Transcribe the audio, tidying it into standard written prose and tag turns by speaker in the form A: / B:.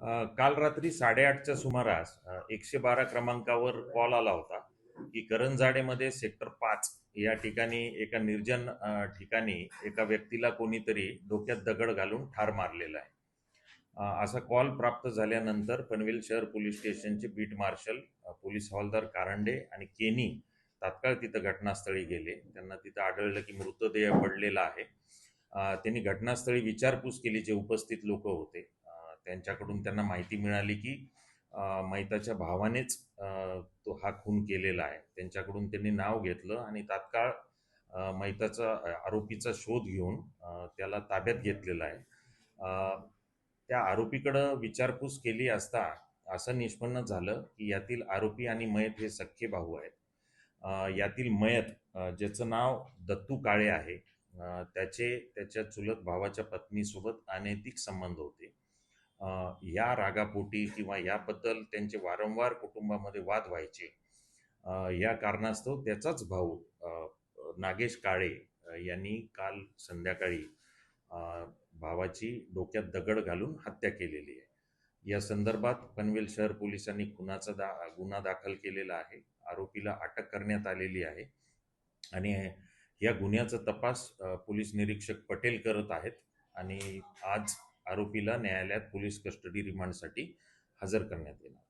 A: काल रात्री 8:30च्या सुमारास 112 क्रमांकावर कॉल आला होता की करंजाडेमध्ये सेक्टर 5 या ठिकाणी एका निर्जन ठिकाणी एका व्यक्तीला कोणीतरी डोक्यात दगड घालून ठार मारलेला आहे. असा कॉल प्राप्त झाल्यानंतर पनवेल शहर पोलीस स्टेशनचे बीट मार्शल पोलीस हवालदार कारंडे आणि केनी तात्काळ तिथं घटनास्थळी गेले. त्यांना तिथं आढळलं की मृतदेह पडलेला आहे. त्यांनी घटनास्थळी विचारपूस केली. जे उपस्थित लोक होते त्यांच्याकडून त्यांना माहिती मिळाली की मैताच्या भावानेच तो हा खून केलेला आहे. त्यांच्याकडून त्यांनी नाव घेतलं आणि तात्काळ मैताचा आरोपीचा शोध घेऊन त्याला ताब्यात घेतलेला आहे. त्या आरोपीकडं विचारपूस केली असता असं निष्पन्न झालं की यातील आरोपी आणि मयत हे सख्खे भाऊ आहेत. यातील मयत ज्याचं नाव दत्तू काळे आहे, त्याच्या चुलत भावाच्या पत्नीसोबत अनैतिक संबंध होते. या रागापोटी किंवा याबद्दल त्यांचे वारंवार कुटुंबामध्ये वाद व्हायचे. या कारणास्तव त्याचाच भाऊ नागेश काळे यांनी काल संध्याकाळी भावाची डोक्यात दगड घालून हत्या केलेली आहे. या संदर्भात पनवेल शहर पोलिसांनी खुनाचा गुन्हा दाखल केलेला आहे. आरोपीला अटक करण्यात आलेली आहे आणि या गुन्ह्याचा तपास पोलीस निरीक्षक पटेल करत आहेत आणि आज आरोपीला न्यायालयात पोलीस कस्टडी रिमांडसाठी हजर करण्यात येणार.